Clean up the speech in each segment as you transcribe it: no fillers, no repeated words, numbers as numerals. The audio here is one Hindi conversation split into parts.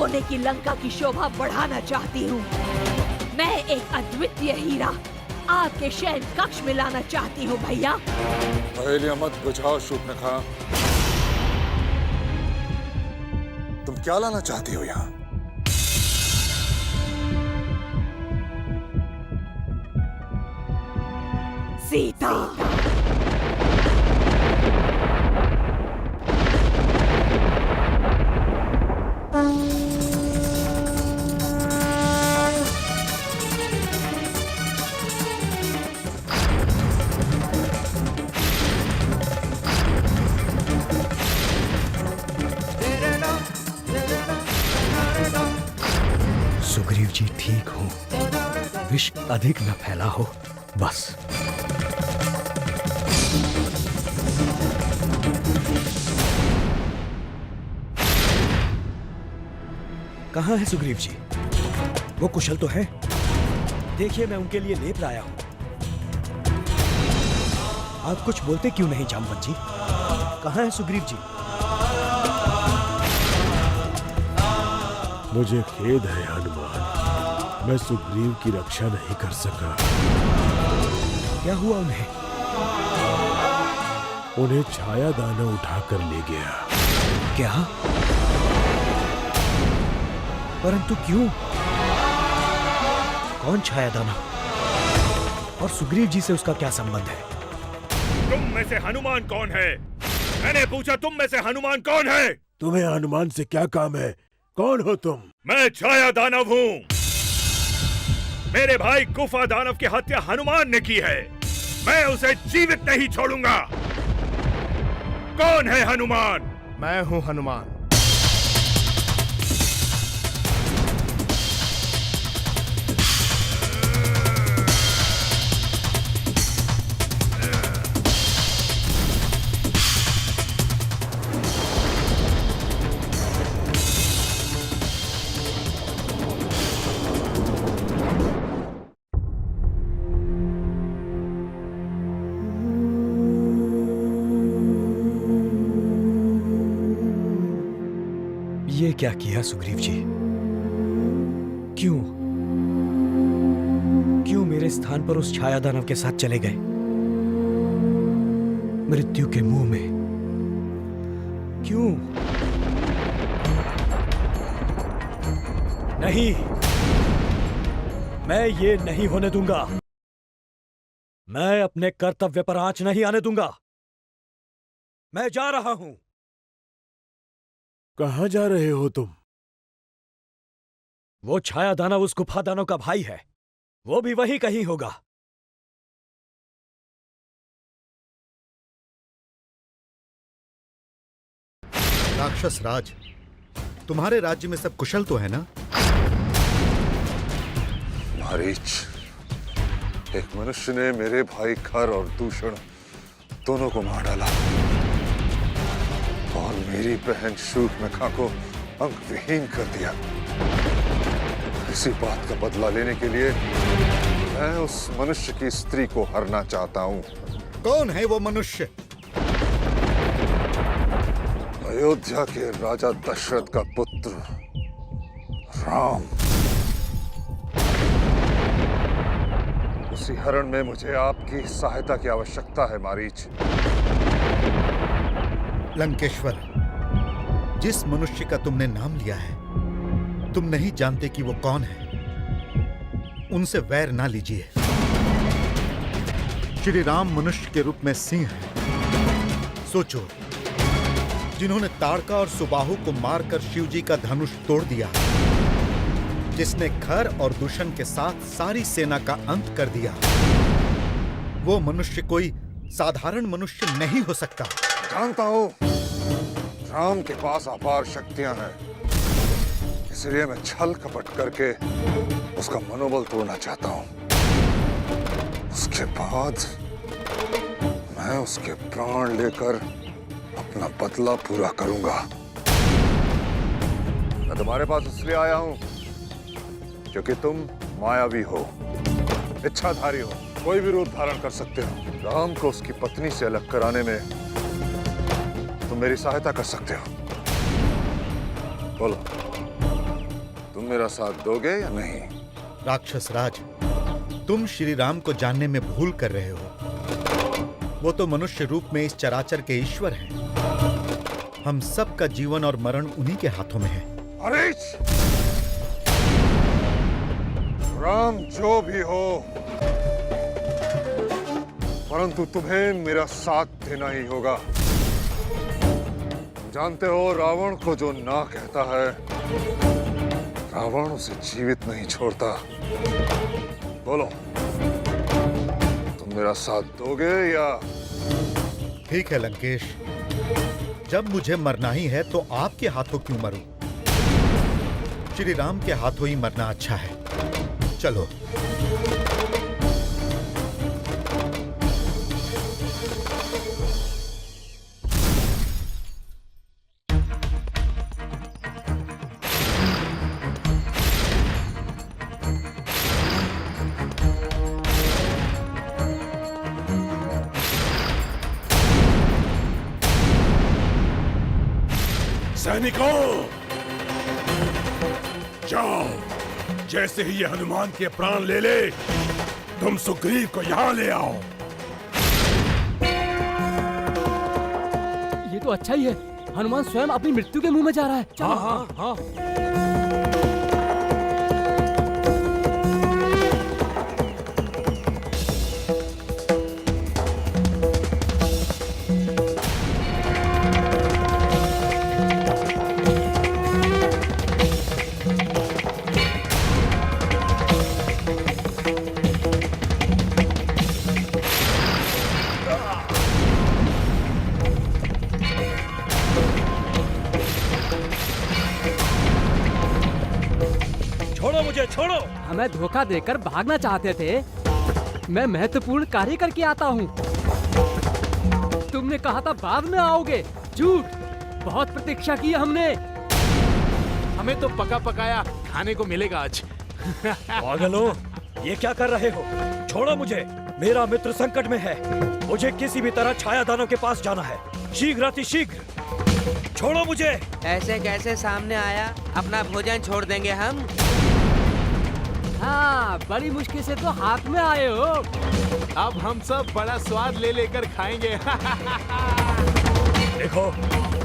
सोने की लंका की शोभा बढ़ाना चाहती हूँ। मैं एक अद्वितीय हीरा आपके शयन कक्ष में लाना चाहती हूँ भैया। पहेलियां मत बुझाओ शूर्पणखा। तुम क्या लाना चाहती हो यहाँ? सीता। सुग्रीव जी ठीक हो, विष अधिक न फैला हो, बस। कहाँ है सुग्रीव जी? वो कुशल तो है? देखिए मैं उनके लिए लेप लाया हूं। आप कुछ बोलते क्यों नहीं जामवंत जी? कहाँ है सुग्रीव जी? मुझे खेद है हनुमान, मैं सुग्रीव की रक्षा नहीं कर सका। क्या हुआ उन्हें? उन्हें छाया दानव उठाकर ले गया। क्या? परंतु क्यों? कौन छाया दानव? और सुग्रीव जी से उसका क्या संबंध है? तुम में से हनुमान कौन है? मैंने पूछा तुम में से हनुमान कौन है? तुम्हें हनुमान से क्या काम है? कौन हो तुम? मैं छाया दानव हूँ। मेरे भाई गुफा दानव की हत्या हनुमान ने की है। मैं उसे जीवित नहीं छोड़ूंगा। कौन है हनुमान? मैं हूँ हनुमान। ये क्या किया सुग्रीव जी? क्यों क्यों मेरे स्थान पर उस छाया दानव के साथ चले गए? मृत्यु के मुंह में क्यों? नहीं, मैं ये नहीं होने दूंगा। मैं अपने कर्तव्य पर आंच नहीं आने दूंगा। मैं जा रहा हूं। कहाँ जा रहे हो तुम? वो छाया दानव उस गुफा दानव का भाई है। वो भी वही कहीं होगा। राक्षस राज, तुम्हारे राज्य में सब कुशल तो है ना? मारीच, एक मनुष्य ने मेरे भाई खर और दूषण दोनों को मार डाला और मेरी बहन शूर्पणखा को अंग विहीन कर दिया। इसी बात का बदला लेने के लिए मैं उस मनुष्य की स्त्री को हरना चाहता हूं। कौन है वो मनुष्य? अयोध्या के राजा दशरथ का पुत्र राम। उसी हरण में मुझे आपकी सहायता की आवश्यकता है मारीच। लंकेश्वर, जिस मनुष्य का तुमने नाम लिया है, तुम नहीं जानते कि वो कौन है। उनसे वैर ना लीजिए। श्री राम मनुष्य के रूप में सिंह है। सोचो, जिन्होंने ताड़का और सुबाहु को मारकर शिवजी का धनुष तोड़ दिया, जिसने खर और दूषण के साथ सारी सेना का अंत कर दिया, वो मनुष्य कोई साधारण मनुष्य नहीं हो सकता। जानता हूं, राम के पास अपार शक्तियां हैं, इसलिए मैं छल कपट करके उसका मनोबल तोड़ना चाहता हूं। उसके बाद मैं उसके प्राण लेकर अपना बदला पूरा करूंगा। मैं तुम्हारे पास इसलिए आया हूं क्योंकि तुम मायावी हो, इच्छाधारी हो, कोई भी रूप धारण कर सकते हो। राम को उसकी पत्नी से अलग कराने में तुम मेरी सहायता कर सकते हो। बोलो, मेरा साथ दोगे या नहीं? राक्षस राज, तुम श्री राम को जानने में भूल कर रहे हो। वो तो मनुष्य रूप में इस चराचर के ईश्वर हैं। हम सब का जीवन और मरण उन्हीं के हाथों में है। अरे राम जो भी हो, परंतु तुम्हें मेरा साथ देना ही होगा। जानते हो, रावण को जो ना कहता है, रावण उसे जीवित नहीं छोड़ता। बोलो, तुम मेरा साथ दोगे या? ठीक है लंकेश, जब मुझे मरना ही है तो आपके हाथों क्यों मरूं? श्री राम के हाथों ही मरना अच्छा है। चलो। सैनिकों, जाओ। जैसे ही ये हनुमान के प्राण ले ले, तुम सुग्रीव को यहां ले आओ। ये तो अच्छा ही है, हनुमान स्वयं अपनी मृत्यु के मुंह में जा रहा है। हाँ हाँ हाँ। छोड़ो। हमें धोखा देकर भागना चाहते थे। मैं महत्वपूर्ण कार्य करके आता हूँ। तुमने कहा था बाद में आओगे। झूठ। बहुत प्रतीक्षा की हमने। हमें तो पका पकाया खाने को मिलेगा आज। पागलों, ये क्या कर रहे हो? छोड़ो मुझे। मेरा मित्र संकट में है। मुझे किसी भी तरह छाया दानव के पास जाना है, शीघ्र अतिशीघ्र। छोड़ो मुझे। ऐसे कैसे सामने आया? अपना भोजन छोड़ देंगे हम। हाँ, बड़ी मुश्किल से तो हाथ में आए हो। अब हम सब बड़ा स्वाद ले लेकर खाएंगे। देखो,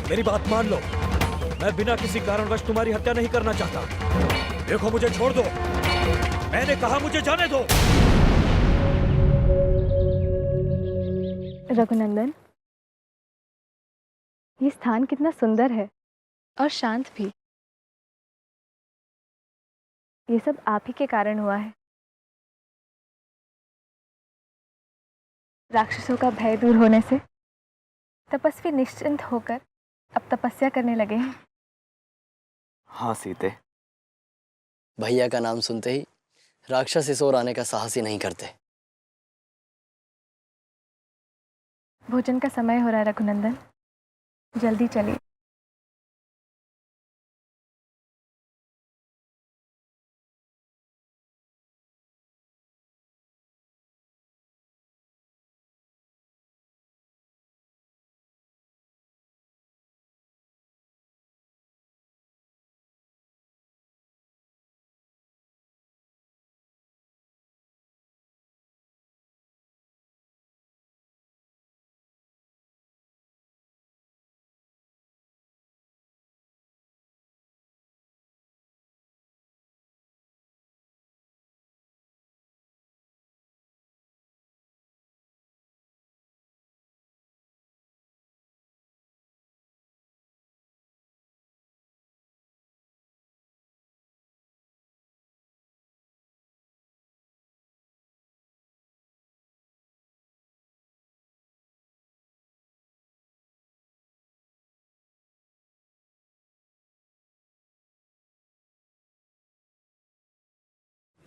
मेरी बात मान लो। मैं बिना किसी कारणवश तुम्हारी हत्या नहीं करना चाहता। देखो, मुझे छोड़ दो। मैंने कहा मुझे जाने दो। रघुनंदन, ये स्थान कितना सुंदर है और शांत भी। ये सब आप ही के कारण हुआ है। राक्षसों का भय दूर होने से तपस्वी निश्चिंत होकर अब तपस्या करने लगे हैं। हाँ सीते, भैया का नाम सुनते ही राक्षस इस ओर आने का साहस ही नहीं करते। भोजन का समय हो रहा है रघुनंदन, जल्दी चलिए।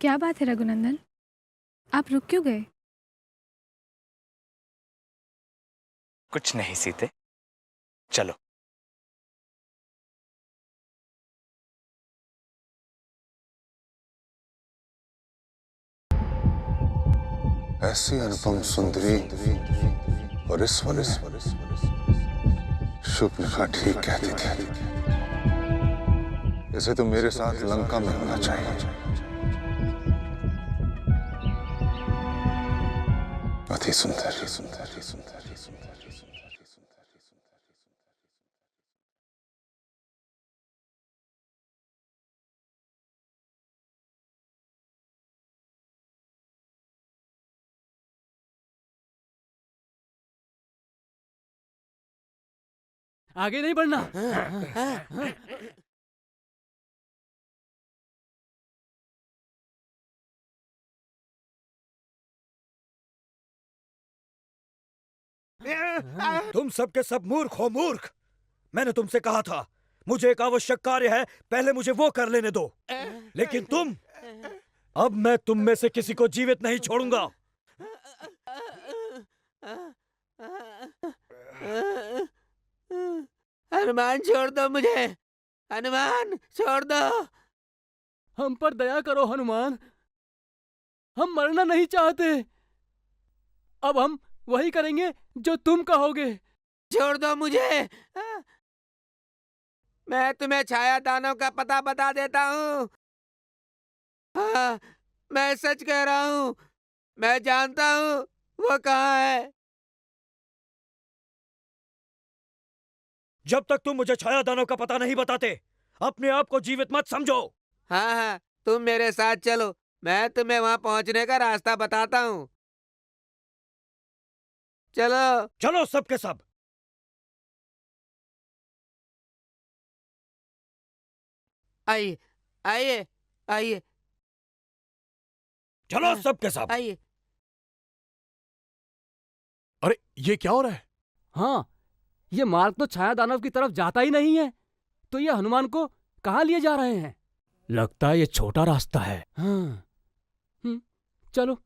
क्या बात है रघुनंदन, आप रुक क्यों गए? कुछ नहीं सीते, चलो। ऐसी अनुपम सुंदरी और इस वजह शुभ्रता ठीक कहती थी। इसे तो मेरे साथ लंका में होना चाहिए। अति सुंदर, सुंदर, सुंदर, सुंदर, सुंदर। आगे नहीं बढ़ना। तुम सबके सब मूर्ख हो, मूर्ख। मैंने तुमसे कहा था मुझे एक आवश्यक कार्य है, पहले मुझे वो कर लेने दो। लेकिन तुम, अब मैं तुम में से किसी को जीवित नहीं छोड़ूंगा। हनुमान छोड़ दो मुझे, हनुमान छोड़ दो। हम पर दया करो हनुमान, हम मरना नहीं चाहते। अब हम वही करेंगे जो तुम कहोगे। छोड़ दो मुझे। मैं तुम्हें छाया दानों का पता बता देता हूँ। हाँ, मैं सच कह रहा हूँ, मैं जानता हूँ वो कहाँ है। जब तक तुम मुझे छाया दानों का पता नहीं बताते, अपने आप को जीवित मत समझो। हाँ हाँ, तुम मेरे साथ चलो, मैं तुम्हें वहां पहुंचने का रास्ता बताता हूँ। चलो चलो सबके सब। आइए आइए आइए चलो सबके सब। आइए। अरे ये क्या हो रहा है? हाँ, ये मार्ग तो छाया दानव की तरफ जाता ही नहीं है, तो ये हनुमान को कहाँ लिए जा रहे हैं? लगता है ये छोटा रास्ता है। हाँ, चलो।